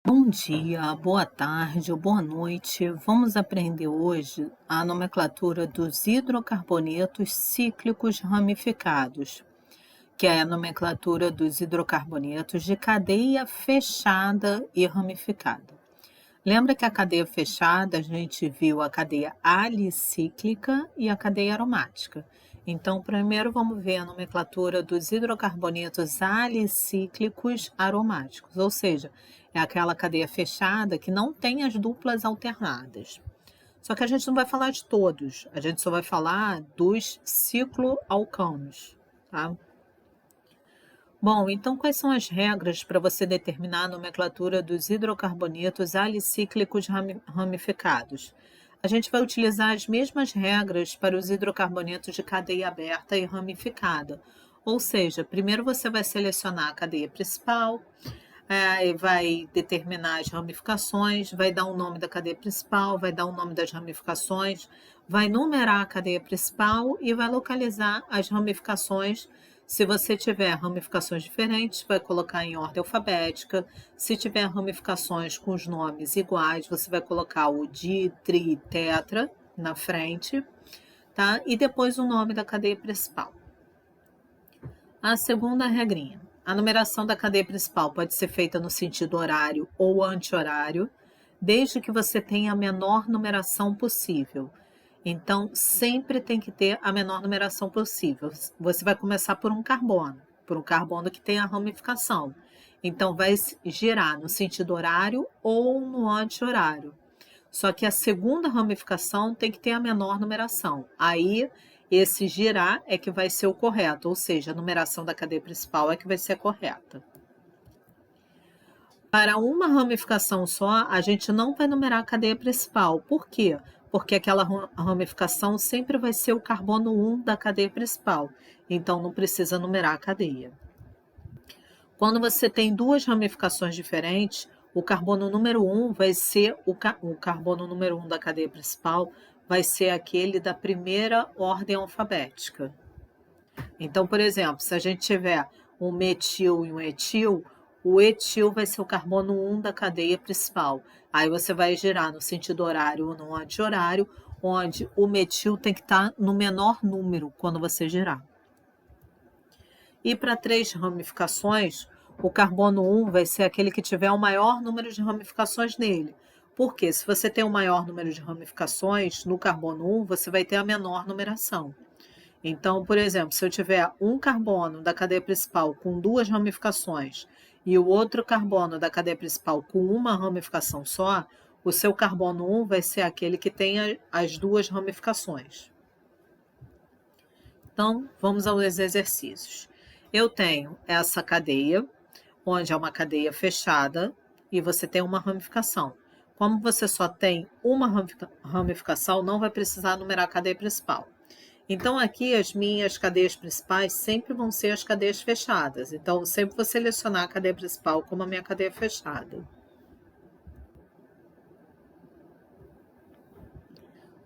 Bom dia, boa tarde ou boa noite. Vamos aprender hoje a nomenclatura dos hidrocarbonetos cíclicos ramificados, que é a nomenclatura dos hidrocarbonetos de cadeia fechada e ramificada. Lembra que a cadeia fechada, a gente viu a cadeia alicíclica e a cadeia aromática. Então, primeiro vamos ver a nomenclatura dos hidrocarbonetos alicíclicos aromáticos, ou seja, é aquela cadeia fechada que não tem as duplas alternadas. Só que a gente não vai falar de todos, a gente só vai falar dos cicloalcanos, tá? Bom, então quais são as regras para você determinar a nomenclatura dos hidrocarbonetos alicíclicos ramificados? A gente vai utilizar as mesmas regras para os hidrocarbonetos de cadeia aberta e ramificada. Ou seja, primeiro você vai selecionar a cadeia principal, e vai determinar as ramificações, vai dar o nome da cadeia principal, vai dar o nome das ramificações, vai numerar a cadeia principal e vai localizar as ramificações. Se você tiver ramificações diferentes, vai colocar em ordem alfabética. Se tiver ramificações com os nomes iguais, você vai colocar o di, tri, tetra na frente, tá? E depois o nome da cadeia principal. A segunda regrinha. A numeração da cadeia principal pode ser feita no sentido horário ou anti-horário, desde que você tenha a menor numeração possível. Então, sempre tem que ter a menor numeração possível. Você vai começar por um carbono que tem a ramificação. Então, vai girar no sentido horário ou no anti-horário. Só que a segunda ramificação tem que ter a menor numeração. Aí, esse girar é que vai ser o correto, ou seja, a numeração da cadeia principal é que vai ser a correta. Para uma ramificação só, a gente não vai numerar a cadeia principal. Por quê? Porque aquela ramificação sempre vai ser o carbono 1 da cadeia principal. Então, não precisa numerar a cadeia. Quando você tem duas ramificações diferentes, o carbono número 1 vai ser o carbono número 1 da cadeia principal, vai ser aquele da primeira ordem alfabética. Então, por exemplo, se a gente tiver um metil e um etil, o etil vai ser o carbono 1 da cadeia principal. Aí você vai girar no sentido horário ou no anti-horário, onde o metil tem que estar no menor número quando você girar. E para três ramificações, o carbono 1 vai ser aquele que tiver o maior número de ramificações nele. Porque se você tem o maior número de ramificações no carbono 1, você vai ter a menor numeração. Então, por exemplo, se eu tiver um carbono da cadeia principal com duas ramificações e o outro carbono da cadeia principal com uma ramificação só, o seu carbono 1 vai ser aquele que tem as duas ramificações. Então, vamos aos exercícios. Eu tenho essa cadeia, onde é uma cadeia fechada, e você tem uma ramificação. Como você só tem uma ramificação, não vai precisar numerar a cadeia principal. Então, aqui as minhas cadeias principais sempre vão ser as cadeias fechadas. Então, sempre vou selecionar a cadeia principal como a minha cadeia fechada.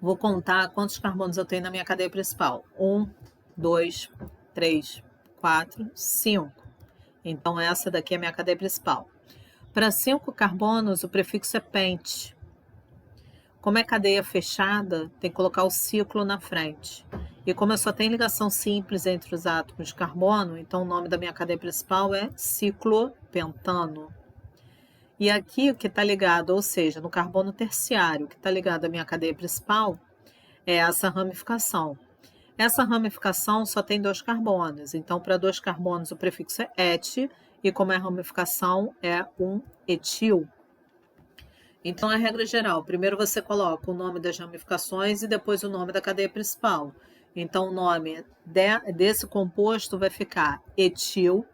Vou contar quantos carbonos eu tenho na minha cadeia principal. 1, 2, 3, 4, 5. Então, essa daqui é a minha cadeia principal. Para 5 carbonos, o prefixo é pente. Como é cadeia fechada, tem que colocar o ciclo na frente. E como eu só tenho ligação simples entre os átomos de carbono, então o nome da minha cadeia principal é ciclopentano. E aqui o que está ligado, ou seja, no carbono terciário, o que está ligado à minha cadeia principal, é essa ramificação. Essa ramificação só tem 2 carbonos, então para 2 carbonos o prefixo é et, e como é ramificação é um etil. Então, a regra geral, primeiro você coloca o nome das ramificações e depois o nome da cadeia principal. Então, o nome desse composto vai ficar etil.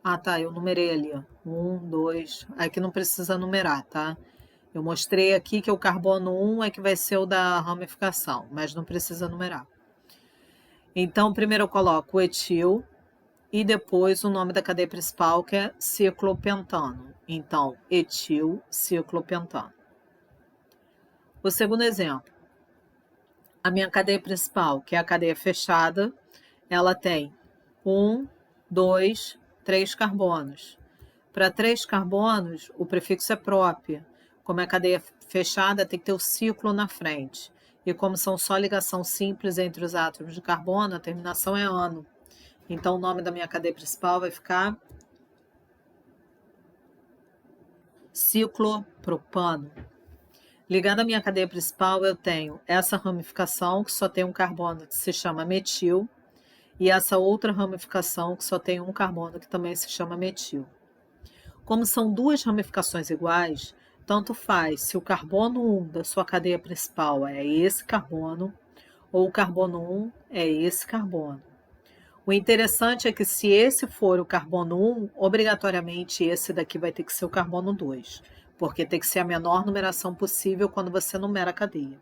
Ah, tá, eu numerei ali, ó. 1, 2, aqui não precisa numerar, tá? Eu mostrei aqui que o carbono 1 é que vai ser o da ramificação, mas não precisa numerar. Então, primeiro eu coloco o etil e depois o nome da cadeia principal, que é ciclopentano. Então, etil ciclopentano. O segundo exemplo, a minha cadeia principal, que é a cadeia fechada, ela tem 1, 2, 3 carbonos. Para 3 carbonos, o prefixo é prop. Como é cadeia fechada, tem que ter o ciclo na frente. E como são só ligação simples entre os átomos de carbono, a terminação é ano. Então, o nome da minha cadeia principal vai ficar ciclopropano. Ligada à minha cadeia principal, eu tenho essa ramificação, que só tem um carbono, que se chama metil, e essa outra ramificação, que só tem um carbono, que também se chama metil. Como são duas ramificações iguais, tanto faz se o carbono 1 da sua cadeia principal é esse carbono, ou o carbono 1 é esse carbono. O interessante é que se esse for o carbono 1, obrigatoriamente esse daqui vai ter que ser o carbono 2, porque tem que ser a menor numeração possível quando você numera a cadeia.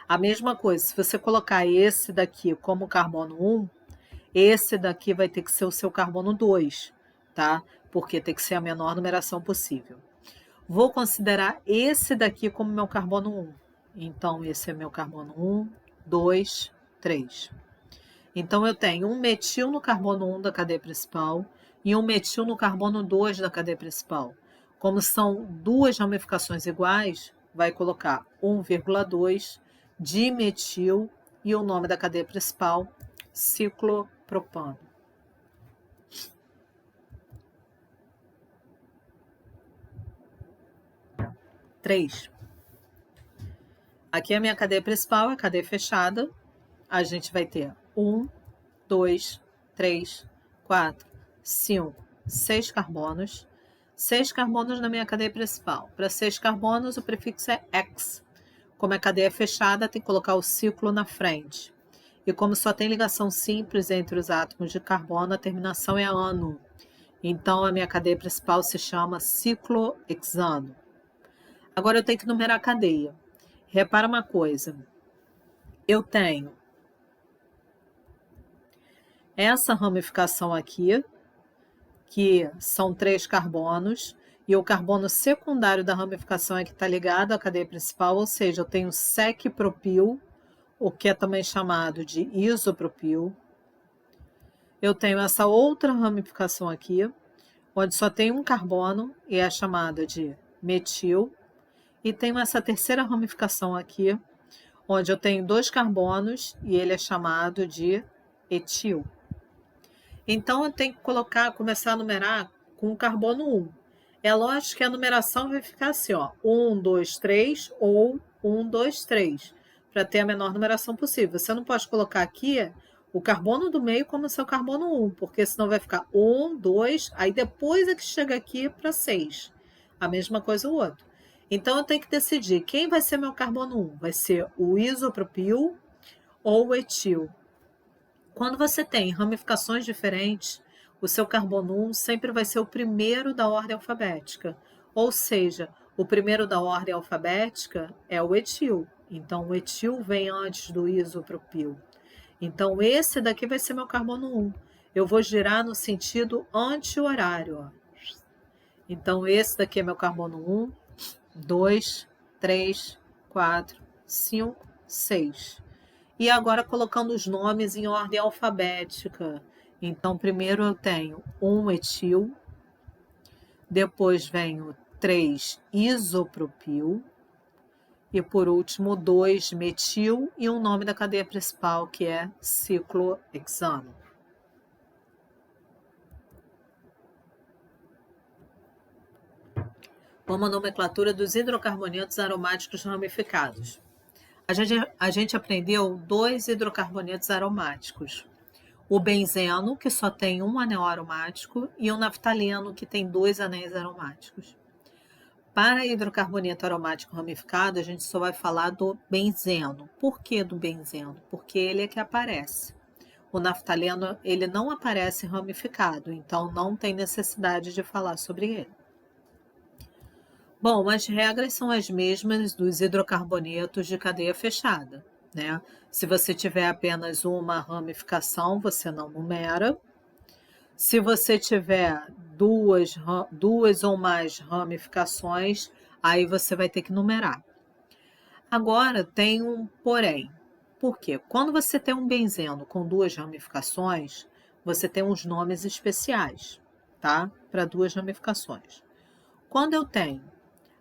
A mesma coisa, se você colocar esse daqui como carbono 1, esse daqui vai ter que ser o seu carbono 2, tá? Porque tem que ser a menor numeração possível. Vou considerar esse daqui como meu carbono 1. Então, esse é meu carbono 1, 2, 3. Então, eu tenho um metil no carbono 1 da cadeia principal e um metil no carbono 2 da cadeia principal. Como são duas ramificações iguais, vai colocar 1,2 dimetil e o nome da cadeia principal, ciclopropano. 3. Aqui é a minha cadeia principal, a cadeia fechada. A gente vai ter 1, 2, 3, 4, 5, 6 carbonos. 6 carbonos na minha cadeia principal. Para 6 carbonos, o prefixo é X. Como é cadeia fechada, tem que colocar o ciclo na frente. E como só tem ligação simples entre os átomos de carbono, a terminação é ano. Então, a minha cadeia principal se chama ciclohexano. Agora eu tenho que numerar a cadeia. Repara uma coisa. Eu tenho essa ramificação aqui, que são 3 carbonos, e o carbono secundário da ramificação é que está ligado à cadeia principal, ou seja, eu tenho sec-propil, o que é também chamado de isopropil. Eu tenho essa outra ramificação aqui, onde só tem um carbono, e é chamada de metil. E tenho essa terceira ramificação aqui, onde eu tenho 2 carbonos e ele é chamado de etil. Então, eu tenho que começar a numerar com o carbono 1. É lógico que a numeração vai ficar assim, ó, 1, 2, 3 ou 1, 2, 3, para ter a menor numeração possível. Você não pode colocar aqui o carbono do meio como seu carbono 1, porque senão vai ficar 1, 2, aí depois é que chega aqui para 6. A mesma coisa o outro. Então, eu tenho que decidir quem vai ser meu carbono 1. Vai ser o isopropil ou o etil. Quando você tem ramificações diferentes, o seu carbono 1 sempre vai ser o primeiro da ordem alfabética. Ou seja, o primeiro da ordem alfabética é o etil. Então, o etil vem antes do isopropil. Então, esse daqui vai ser meu carbono 1. Eu vou girar no sentido anti-horário, ó. Então, esse daqui é meu carbono 1, 2, 3, 4, 5, 6. E agora colocando os nomes em ordem alfabética. Então, primeiro eu tenho 1 etil, depois vem o 3 isopropil, e por último 2 metil e o nome da cadeia principal, que é ciclohexano. Vamos à nomenclatura dos hidrocarbonetos aromáticos ramificados. A gente aprendeu 2 hidrocarbonetos aromáticos. O benzeno, que só tem um anel aromático, e o naftaleno, que tem 2 anéis aromáticos. Para hidrocarboneto aromático ramificado, a gente só vai falar do benzeno. Por que do benzeno? Porque ele é que aparece. O naftaleno, ele não aparece ramificado, então não tem necessidade de falar sobre ele. Bom, as regras são as mesmas dos hidrocarbonetos de cadeia fechada, né? Se você tiver apenas uma ramificação, você não numera. Se você tiver duas ou mais ramificações, aí você vai ter que numerar. Agora tem um porém. Por quê? Quando você tem um benzeno com 2 ramificações, você tem uns nomes especiais, tá? para duas ramificações. Quando eu tenho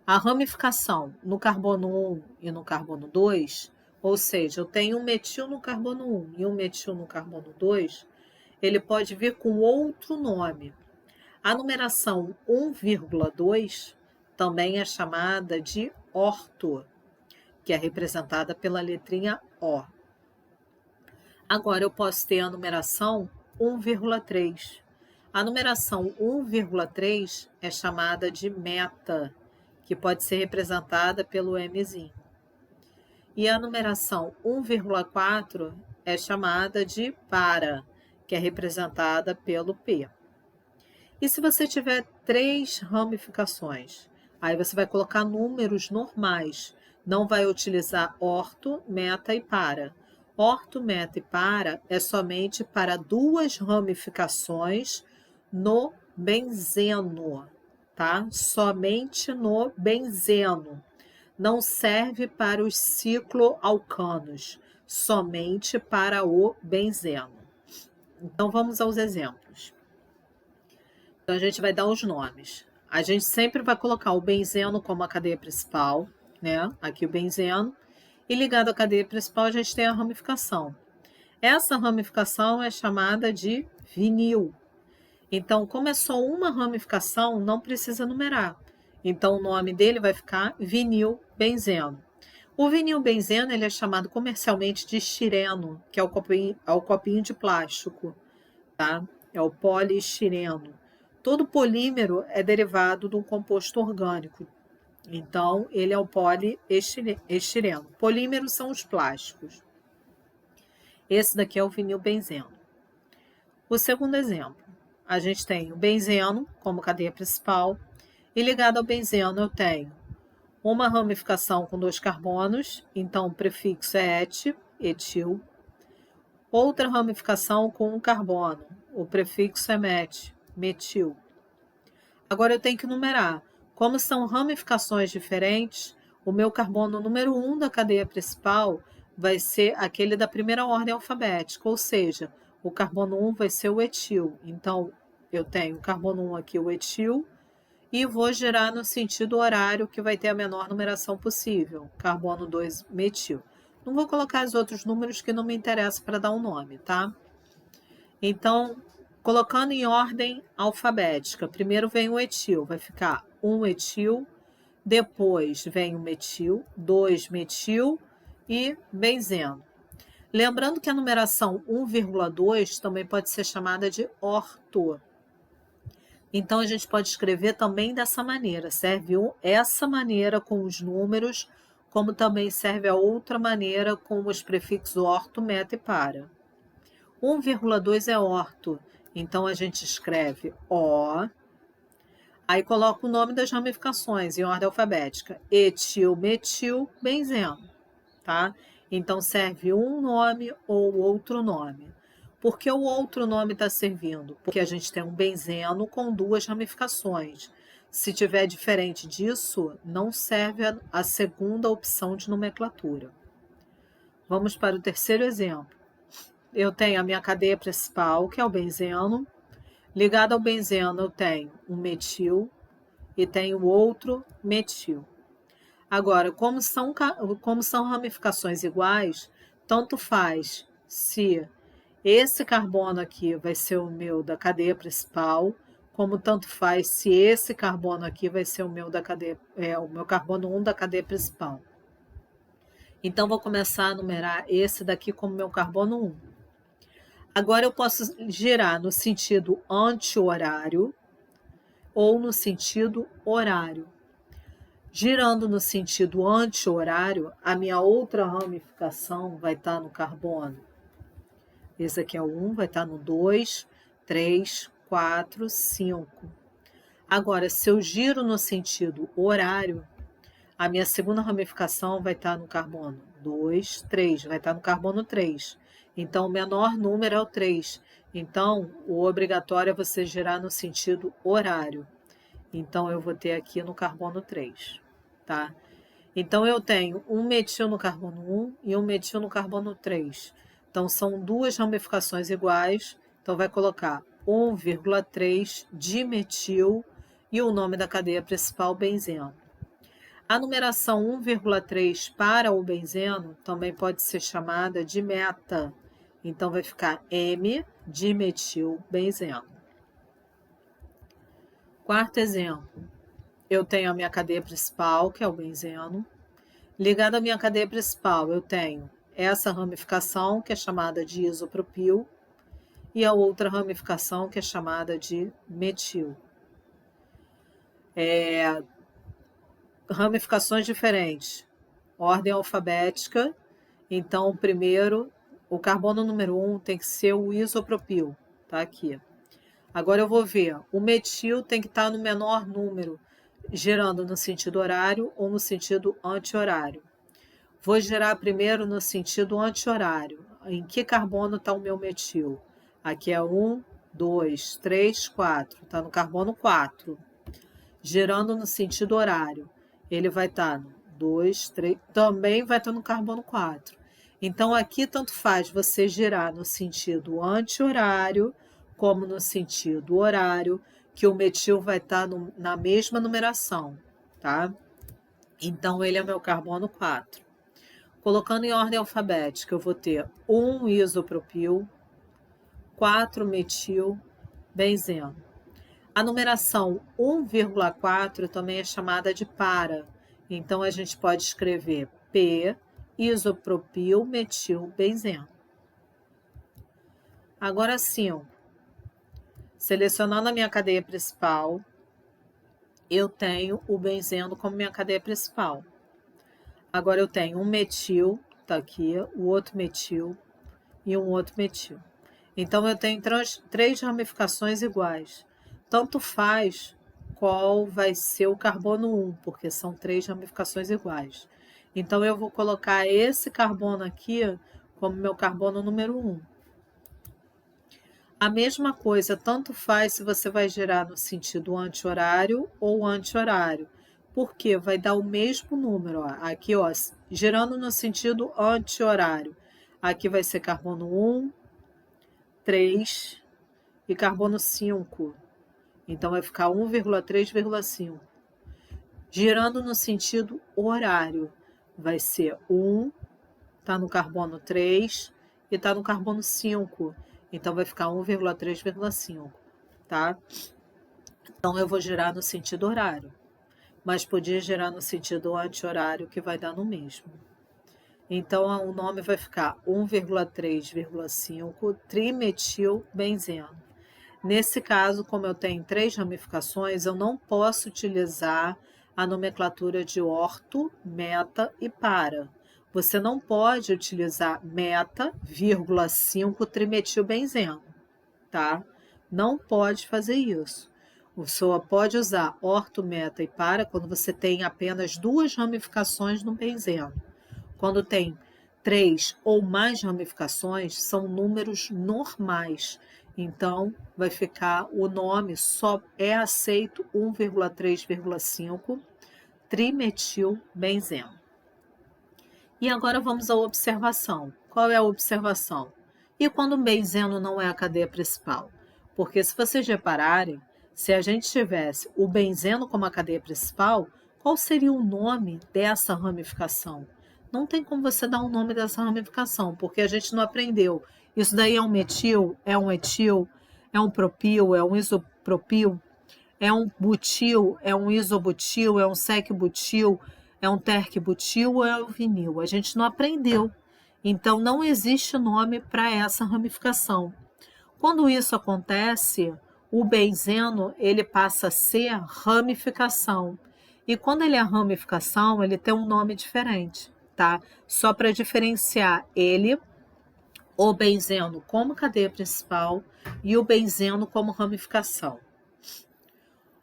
a ramificação no carbono 1 e no carbono 2, ou seja, eu tenho um metil no carbono 1 e um metil no carbono 2, ele pode vir com outro nome. A numeração 1,2 também é chamada de orto, que é representada pela letrinha O. Agora eu posso ter a numeração 1,3. A numeração 1,3 é chamada de meta, que pode ser representada pelo Mzinho. E a numeração 1,4 é chamada de para, que é representada pelo P. E se você tiver 3 ramificações, aí você vai colocar números normais, não vai utilizar orto, meta e para. Orto, meta e para é somente para 2 ramificações no benzeno, tá? Somente no benzeno. Não serve para os cicloalcanos, somente para o benzeno. Então vamos aos exemplos. Então a gente vai dar os nomes. A gente sempre vai colocar o benzeno como a cadeia principal, né? Aqui o benzeno. E ligado à cadeia principal a gente tem a ramificação. Essa ramificação é chamada de vinil. Então, como é só uma ramificação, não precisa numerar. Então, o nome dele vai ficar vinilbenzeno. O vinilbenzeno ele é chamado comercialmente de estireno, que é o copinho de plástico, tá? É o poliestireno. Todo polímero é derivado de um composto orgânico. Então, ele é o poliestireno. Polímeros são os plásticos. Esse daqui é o vinilbenzeno. O segundo exemplo. A gente tem o benzeno como cadeia principal, e ligado ao benzeno eu tenho uma ramificação com 2 carbonos, então o prefixo é et, etil. Outra ramificação com 1 carbono, o prefixo é met, metil. Agora eu tenho que numerar. Como são ramificações diferentes, o meu carbono número 1 da cadeia principal vai ser aquele da primeira ordem alfabética, ou seja, o carbono 1 vai ser o etil. Então, eu tenho o carbono 1 aqui, o etil, e vou girar no sentido horário, que vai ter a menor numeração possível. Carbono 2, metil. Não vou colocar os outros números que não me interessa para dar um nome, tá? Então, colocando em ordem alfabética, primeiro vem o etil, vai ficar 1 etil, depois vem o metil, 2 metil e benzeno. Lembrando que a numeração 1,2 também pode ser chamada de orto. Então, a gente pode escrever também dessa maneira. Serve essa maneira com os números, como também serve a outra maneira com os prefixos orto, meta e para. 1,2 é orto. Então, a gente escreve O, aí coloca o nome das ramificações em ordem alfabética. Etil, metil, benzeno, tá? Então, serve um nome ou outro nome. Por que o outro nome está servindo? Porque a gente tem um benzeno com 2 ramificações. Se tiver diferente disso, não serve a segunda opção de nomenclatura. Vamos para o terceiro exemplo. Eu tenho a minha cadeia principal, que é o benzeno. Ligado ao benzeno, eu tenho um metil e tenho outro metil. Agora, como são ramificações iguais, tanto faz se esse carbono aqui vai ser o meu da cadeia principal, como tanto faz se esse carbono aqui vai ser o meu da cadeia, o meu carbono 1 da cadeia principal. Então, vou começar a numerar esse daqui como meu carbono 1. Agora, eu posso girar no sentido anti-horário ou no sentido horário. Girando no sentido anti-horário, a minha outra ramificação vai estar no carbono. Esse aqui é o 1, vai estar no 2, 3, 4, 5. Agora, se eu giro no sentido horário, a minha segunda ramificação vai estar no carbono 2, 3, vai estar no carbono 3. Então, o menor número é o 3. Então, o obrigatório é você girar no sentido horário. Então, eu vou ter aqui no carbono 3, tá? Então, eu tenho um metil no carbono 1 e um metil no carbono 3. Então, são 2 ramificações iguais. Então, vai colocar 1,3-dimetil e o nome da cadeia principal, benzeno. A numeração 1,3 para o benzeno também pode ser chamada de meta. Então, vai ficar M-dimetilbenzeno. Quarto exemplo. Eu tenho a minha cadeia principal, que é o benzeno. Ligada à minha cadeia principal, eu tenho essa ramificação, que é chamada de isopropil, e a outra ramificação, que é chamada de metil. Ramificações diferentes. Ordem alfabética. Então, primeiro, o carbono número 1 tem que ser o isopropil. Tá aqui. Agora eu vou ver. O metil tem que estar no menor número, gerando no sentido horário ou no sentido anti-horário. Vou gerar primeiro no sentido anti-horário. Em que carbono está o meu metil? Aqui é 1, 2, 3, 4. Está no carbono 4. Gerando no sentido horário. Ele vai estar no 2, 3, também vai estar no carbono 4. Então, aqui tanto faz você girar no sentido anti-horário, como no sentido horário, que o metil vai estar na mesma numeração, tá? Então, ele é meu carbono 4. Colocando em ordem alfabética, eu vou ter 1 isopropil, 4 metil, benzeno. A numeração 1,4 também é chamada de para. Então, a gente pode escrever P, isopropil, metil, benzeno. Agora, 5. Selecionando a minha cadeia principal, eu tenho o benzeno como minha cadeia principal. Agora, eu tenho um metil, tá aqui, o outro metil e um outro metil. Então, eu tenho 3 ramificações iguais. Tanto faz qual vai ser o carbono 1, porque são 3 ramificações iguais. Então, eu vou colocar esse carbono aqui como meu carbono número 1. A mesma coisa, tanto faz se você vai girar no sentido anti-horário ou anti-horário, porque vai dar o mesmo número. Ó. Aqui, ó, girando no sentido anti-horário. Aqui vai ser carbono 1, 3 e carbono 5. Então, vai ficar 1,3,5. Girando no sentido horário, vai ser 1, está no carbono 3 e está no carbono 5. Então, vai ficar 1,3,5, tá? Então, eu vou girar no sentido horário, mas podia girar no sentido anti-horário, que vai dar no mesmo. Então, o nome vai ficar 1,3,5 trimetilbenzeno. Nesse caso, como eu tenho 3 ramificações, eu não posso utilizar a nomenclatura de orto, meta e para. Você não pode utilizar meta, 5 trimetilbenzeno, tá? Não pode fazer isso. Você só pode usar orto, meta e para quando você tem apenas 2 ramificações no benzeno. Quando tem 3 ou mais ramificações, são números normais. Então, vai ficar o nome, só é aceito 1,3,5 trimetilbenzeno. E agora vamos à observação. Qual é a observação? E quando o benzeno não é a cadeia principal? Porque se vocês repararem, se a gente tivesse o benzeno como a cadeia principal, qual seria o nome dessa ramificação? Não tem como você dar um nome dessa ramificação, porque a gente não aprendeu. Isso daí é um metil, é um etil, é um propil, é um isopropil, é um butil, é um isobutil, é um secbutil, é um tercbutil ou é um vinil. A gente não aprendeu. Então, não existe nome para essa ramificação. Quando isso acontece, o benzeno ele passa a ser ramificação. E quando ele é ramificação, ele tem um nome diferente, tá? Só para diferenciar ele, o benzeno como cadeia principal e o benzeno como ramificação.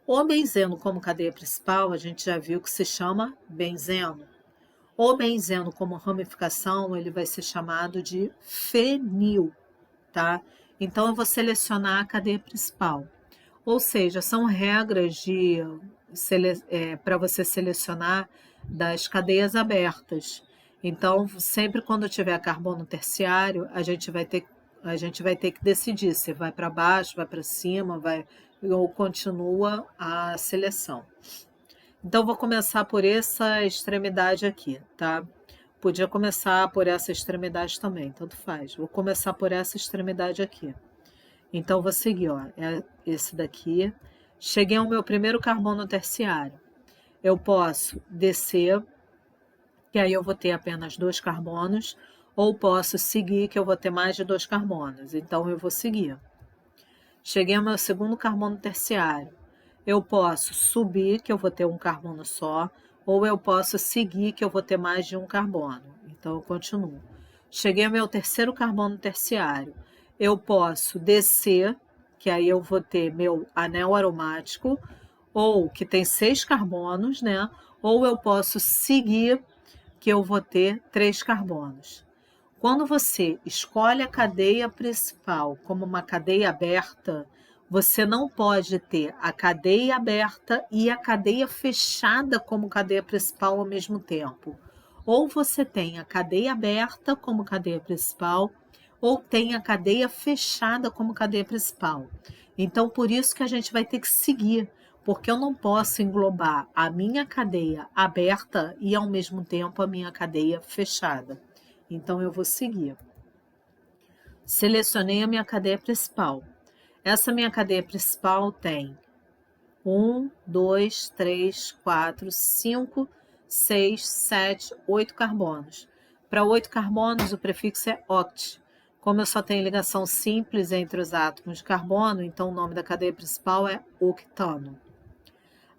O benzeno como cadeia principal, a gente já viu que se chama benzeno. O benzeno como ramificação, ele vai ser chamado de fenil, tá? Então, eu vou selecionar a cadeia principal. Ou seja, são regras para você selecionar das cadeias abertas. Então, sempre quando tiver carbono terciário, a gente vai ter que A gente vai ter que decidir se vai para baixo, vai para cima, vai ou continua a seleção. Então, vou começar por essa extremidade aqui, tá? Podia começar por essa extremidade também, tanto faz. Vou começar por essa extremidade aqui. Então, vou seguir, ó, é esse daqui. Cheguei ao meu primeiro carbono terciário. Eu posso descer, que aí eu vou ter apenas 2 carbonos, ou posso seguir, que eu vou ter mais de 2 carbonos. Então, eu vou seguir. Cheguei ao meu segundo carbono terciário. Eu posso subir, que eu vou ter um carbono só, ou eu posso seguir, que eu vou ter mais de um carbono. Então, eu continuo. Cheguei ao meu terceiro carbono terciário. Eu posso descer, que aí eu vou ter meu anel aromático, ou que tem 6 carbonos, né? Ou eu posso seguir, que eu vou ter 3 carbonos. Quando você escolhe a cadeia principal como uma cadeia aberta, você não pode ter a cadeia aberta e a cadeia fechada como cadeia principal ao mesmo tempo. Ou você tem a cadeia aberta como cadeia principal, ou tem a cadeia fechada como cadeia principal. Então, por isso que a gente vai ter que seguir, porque eu não posso englobar a minha cadeia aberta e, ao mesmo tempo, a minha cadeia fechada. Então, eu vou seguir. Selecionei a minha cadeia principal. Essa minha cadeia principal tem 1, 2, 3, 4, 5, 6, 7, 8 carbonos. Para 8 carbonos, o prefixo é oct. Como eu só tenho ligação simples entre os átomos de carbono, então o nome da cadeia principal é octano.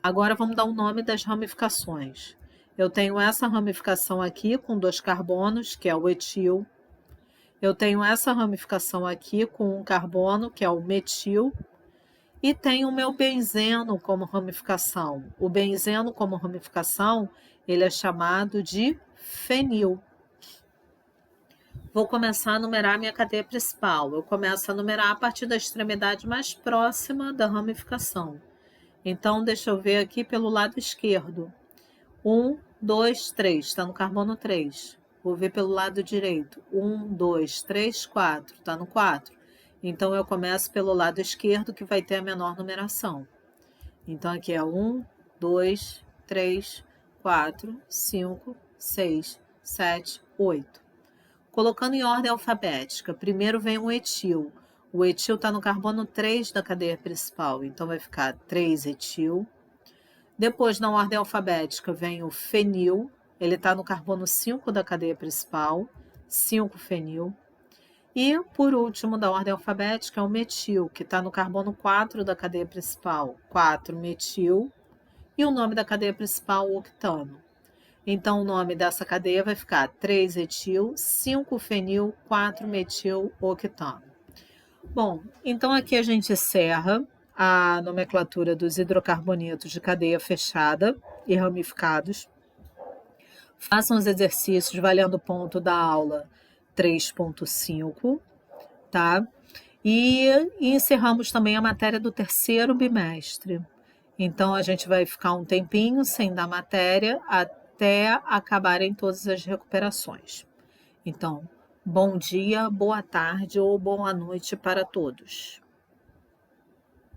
Agora vamos dar o nome das ramificações. Eu tenho essa ramificação aqui com 2 carbonos, que é o etil. Eu tenho essa ramificação aqui com um carbono, que é o metil. E tenho o meu benzeno como ramificação. O benzeno como ramificação, ele é chamado de fenil. Vou começar a numerar a minha cadeia principal. Eu começo a numerar a partir da extremidade mais próxima da ramificação. Então, deixa eu ver aqui pelo lado esquerdo. 1, 2, 3, está no carbono 3. Vou ver pelo lado direito. 1, 2, 3, 4, está no 4. Então, eu começo pelo lado esquerdo, que vai ter a menor numeração. Então, aqui é 1, 2, 3, 4, 5, 6, 7, 8. Colocando em ordem alfabética, primeiro vem o etil. O etil está no carbono 3 da cadeia principal, então vai ficar 3-etil. Depois, na ordem alfabética, vem o fenil. Ele está no carbono 5 da cadeia principal, 5-fenil. E, por último, da ordem alfabética, é o metil, que está no carbono 4 da cadeia principal, 4-metil. E o nome da cadeia principal, octano. Então, o nome dessa cadeia vai ficar 3-etil, 5-fenil, 4-metil, octano. Bom, então aqui a gente encerra a nomenclatura dos hidrocarbonetos de cadeia fechada e ramificados. Façam os exercícios valendo o ponto da aula 3.5, tá? E encerramos também a matéria do terceiro bimestre. Então, a gente vai ficar um tempinho sem dar matéria até acabarem todas as recuperações. Então, bom dia, boa tarde ou boa noite para todos.